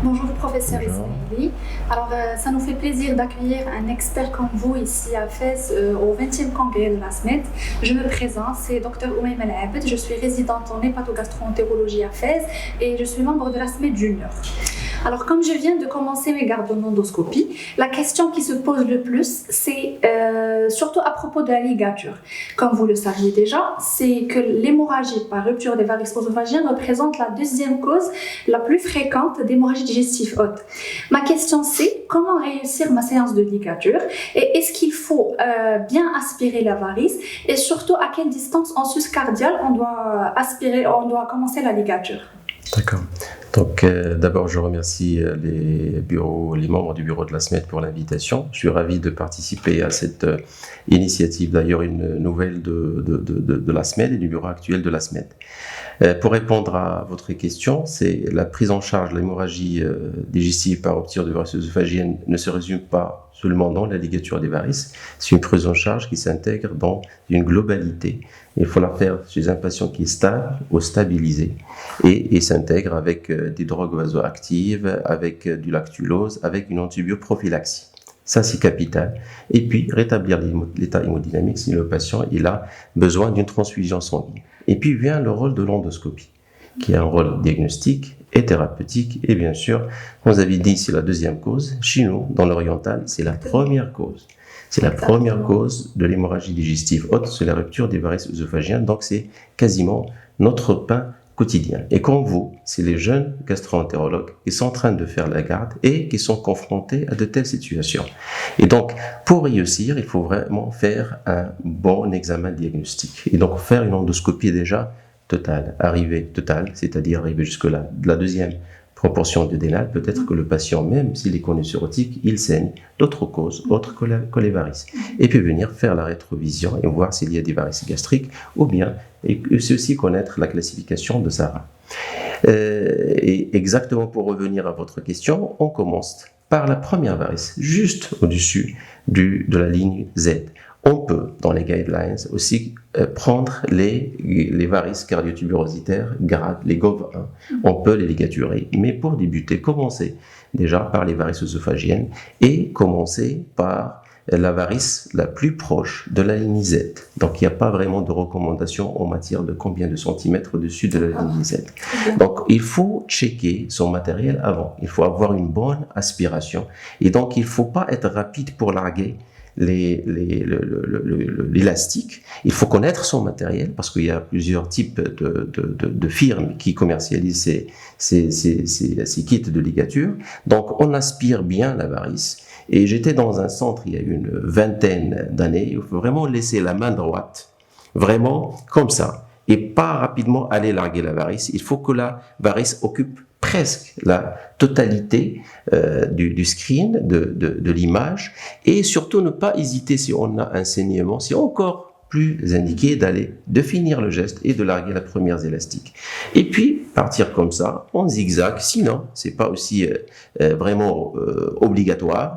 Bonjour professeur Bonjour. Ismaili. Alors ça nous fait plaisir d'accueillir un expert comme vous ici à Fès au 20e congrès de la SMED. Je me présente, c'est Dr Oumaima El Abed, je suis résidente en hépatogastro-entérologie à Fès et je suis membre de la SMED Junior. Alors comme je viens de commencer mes gardes d'endoscopie, la question qui se pose le plus, c'est surtout à propos de la ligature. Comme vous le saviez déjà, c'est que l'hémorragie par rupture des varices œsophagiennes représente la deuxième cause la plus fréquente d'hémorragie digestive haute. Ma question c'est comment réussir ma séance de ligature et est-ce qu'il faut bien aspirer la varice et surtout à quelle distance en suscardial on doit commencer la ligature. D'accord. Donc, d'abord, je remercie les membres du bureau de la SMED pour l'invitation. Je suis ravi de participer à cette initiative, d'ailleurs une nouvelle de la SMED et du bureau actuel de la SMED. Pour répondre à votre question, c'est la prise en charge de l'hémorragie digestive par rupture de varices œsophagiennes ne se résume pas seulement dans la ligature des varices, c'est une prise en charge qui s'intègre dans une globalité. Il faut la faire chez un patient qui est stable ou stabilisé et s'intègre avec des drogues vasoactives, avec du lactulose, avec une antibioprophylaxie. Ça, c'est capital. Et puis, rétablir l'état hémodynamique si le patient il a besoin d'une transfusion sanguine. Et puis vient le rôle de l'endoscopie, qui a un rôle diagnostique et thérapeutique. Et bien sûr, comme vous avez dit, c'est la deuxième cause. Chez nous, dans l'oriental, c'est la première cause. C'est la première cause de l'hémorragie digestive haute, c'est la rupture des varices œsophagiennes. Donc, c'est quasiment notre pain quotidien. Et comme vous, c'est les jeunes gastro-entérologues qui sont en train de faire la garde et qui sont confrontés à de telles situations. Et donc, pour réussir, il faut vraiment faire un bon examen diagnostique. Et donc, faire une endoscopie déjà totale, c'est-à-dire arriver jusque là. La deuxième proportion de dénal, peut-être que le patient, même s'il est connu cirrhotique, il saigne d'autres causes, autres que les varices. Et puis venir faire la rétrovision et voir s'il y a des varices gastriques ou bien, et aussi connaître la classification de SARA. Et exactement pour revenir à votre question, on commence par la première varice, juste au-dessus de la ligne Z. On peut, dans les guidelines, aussi prendre les varices cardiotubérositaires grades, les GOV1. On peut les ligaturer, mais pour débuter, commencer déjà par les varices œsophagiennes et commencer par la varice la plus proche de la ligne Z. Donc, il n'y a pas vraiment de recommandation en matière de combien de centimètres au-dessus de la ligne Z. Donc, il faut checker son matériel avant. Il faut avoir une bonne aspiration. Et donc, il ne faut pas être rapide pour larguer l'élastique. Il faut connaître son matériel parce qu'il y a plusieurs types de firmes qui commercialisent ces kits de ligature. Donc, on aspire bien la varice. Et j'étais dans un centre il y a une vingtaine d'années. Il faut vraiment laisser la main droite, vraiment comme ça, et pas rapidement aller larguer la varice. Il faut que la varice occupe presque la totalité du screen, de l'image, et surtout ne pas hésiter si on a un saignement, c'est encore plus indiqué de finir le geste et de larguer la première élastique. Et puis, partir comme ça, en zigzag, sinon, c'est pas aussi vraiment obligatoire,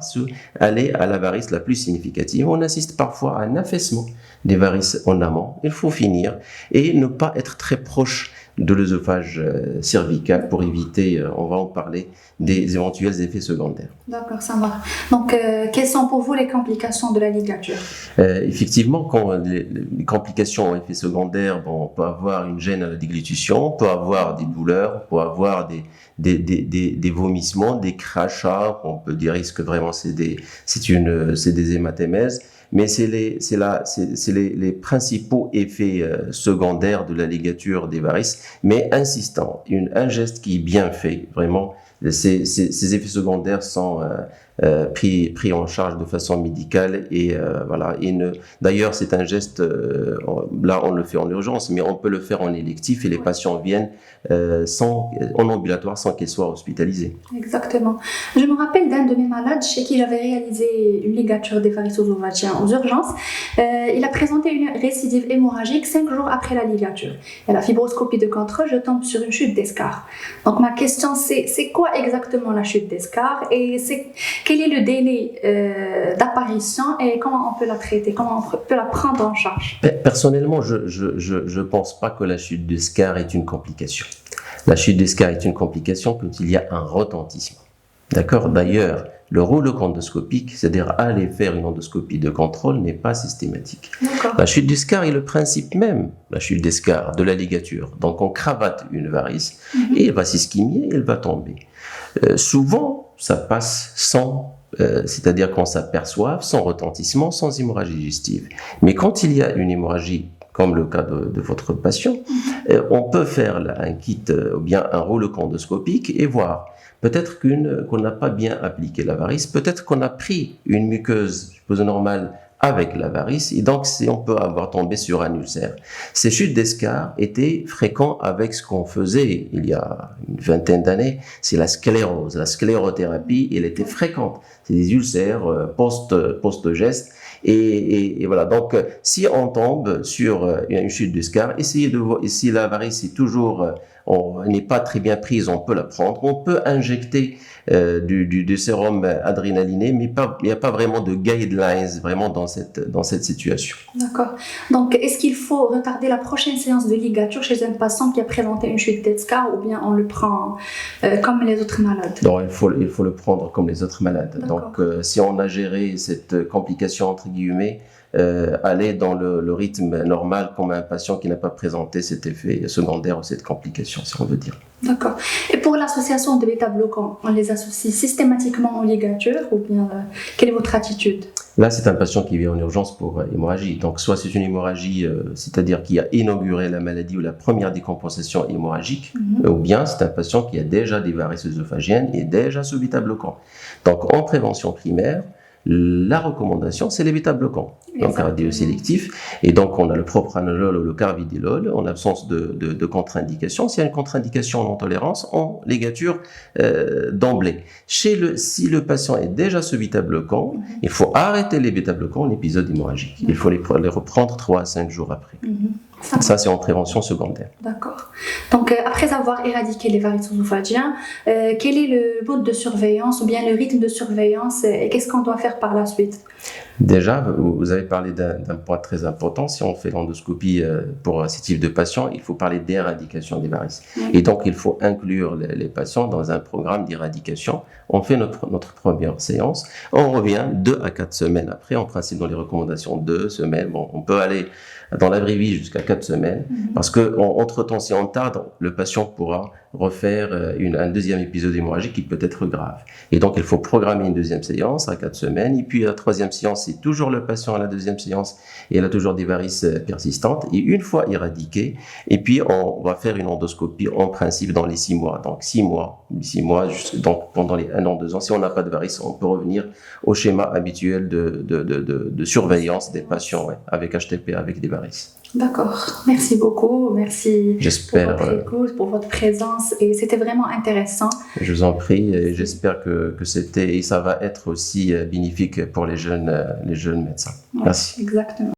aller à la varice la plus significative. On assiste parfois à un affaissement des varices en amont. Il faut finir et ne pas être très proche de l'œsophage cervical pour éviter, on va en parler, des éventuels effets secondaires. D'accord, ça va. Donc, quelles sont pour vous les complications de la ligature? Effectivement, quand les complications ont effets secondaires, bon, on peut avoir une gêne à la déglutition, on peut avoir des douleurs, on peut avoir des vomissements, des crachats, on peut dire que vraiment c'est des hématémèses. Mais c'est les principaux effets secondaires de la ligature des varices, mais insistant, un geste qui est bien fait, vraiment, ces effets secondaires sont pris en charge de façon médicale et voilà. D'ailleurs, c'est un geste, là on le fait en urgence, mais on peut le faire en électif et les patients viennent en ambulatoire sans qu'ils soient hospitalisés. Exactement. Je me rappelle d'un de mes malades chez qui j'avais réalisé une ligature des varices œsophagiennes aux urgences. Il a présenté une récidive hémorragique 5 jours après la ligature. Et la fibroscopie de contrôle, je tombe sur une chute d'escar. Donc ma question c'est quoi exactement la chute d'escar et quel est le délai d'apparition et comment on peut la traiter, comment on peut la prendre en charge? Personnellement, je pense pas que la chute d'escar est une complication. La chute d'escar est une complication quand il y a un retentissement. D'accord? D'ailleurs, le rouleau endoscopique, c'est-à-dire aller faire une endoscopie de contrôle, n'est pas systématique. La chute d'escar est le principe même, la chute d'escar, de la ligature. Donc on cravate une varice et elle va s'ischémier et elle va tomber. Souvent, ça passe sans, c'est-à-dire qu'on s'aperçoive, sans retentissement, sans hémorragie digestive. Mais quand il y a une hémorragie, comme le cas de votre patient, on peut faire un kit ou bien un rouleau endoscopique et voir. Peut-être qu'on n'a pas bien appliqué la varice, peut-être qu'on a pris une muqueuse, je suppose normale, avec la varice, et donc on peut avoir tombé sur un ulcère. Ces chutes d'escar étaient fréquentes avec ce qu'on faisait il y a une vingtaine d'années, c'est la sclérose. La sclérothérapie, elle était fréquente. C'est des ulcères post-geste. Et voilà, donc si on tombe sur une chute d'escar, essayez de voir, et si la varice est toujours, n'est pas très bien prise, on peut la prendre. On peut injecter du sérum adrénaliné, mais il n'y a pas vraiment de guidelines vraiment dans cette situation. D'accord. Donc, est-ce qu'il faut retarder la prochaine séance de ligature chez un patient qui a présenté une chute d'escar ou bien on le prend comme les autres malades? Non, il faut le prendre comme les autres malades. Donc, si on a géré cette complication, entre guillemets, aller dans le rythme normal comme un patient qui n'a pas présenté cet effet secondaire ou cette complication, si on veut dire. D'accord. Et pour l'association de bêta-bloquants, on les associe systématiquement en ligature ou bien quelle est votre attitude? Là, c'est un patient qui vient en urgence pour hémorragie. Donc, soit c'est une hémorragie, c'est-à-dire qui a inauguré la maladie ou la première décompensation hémorragique, ou bien c'est un patient qui a déjà des varices œsophagiennes et déjà sous bêta-bloquant. Donc, en prévention primaire, la recommandation, c'est les bêta-bloquants, donc cardiosélectifs. Et donc, on a le propranolol ou le carvedilol en absence de contre-indication. S'il y a une contre-indication en intolérance, en ligature d'emblée. Si le patient est déjà sous bêta-bloquant, il faut arrêter les bêta-bloquants en épisode hémorragique. Il faut les reprendre 3 à 5 jours après. Ça, c'est en prévention secondaire. D'accord. Donc, après avoir éradiqué les varices œsophagiennes, quel est le mode de surveillance ou bien le rythme de surveillance et qu'est-ce qu'on doit faire par la suite? Déjà, vous avez parlé d'un point très important. Si on fait l'endoscopie pour ce type de patient, il faut parler d'éradication des varices. Et donc, il faut inclure les patients dans un programme d'éradication. On fait notre première séance. On revient 2 à 4 semaines après. En principe, dans les recommandations, 2 semaines. Bon, on peut aller dans la vraie vie jusqu'à 4 semaines. Parce que, entre-temps, si on tarde, le patient pourra refaire un deuxième épisode hémorragique qui peut être grave. Et donc, il faut programmer une deuxième séance à 4 semaines. Et puis, la troisième séance, c'est toujours le patient à la deuxième séance et elle a toujours des varices persistantes. Et une fois éradiquées, et puis on va faire une endoscopie en principe dans les 6 mois. Donc 6 mois, donc pendant les 1 an, 2 ans. Si on n'a pas de varices, on peut revenir au schéma habituel de surveillance des patients avec HTP, avec des varices. D'accord, merci beaucoup, merci j'espère, pour votre écoute, pour votre présence et c'était vraiment intéressant. Je vous en prie et j'espère que ça va être aussi bénéfique pour les jeunes médecins. Ouais, merci. Exactement.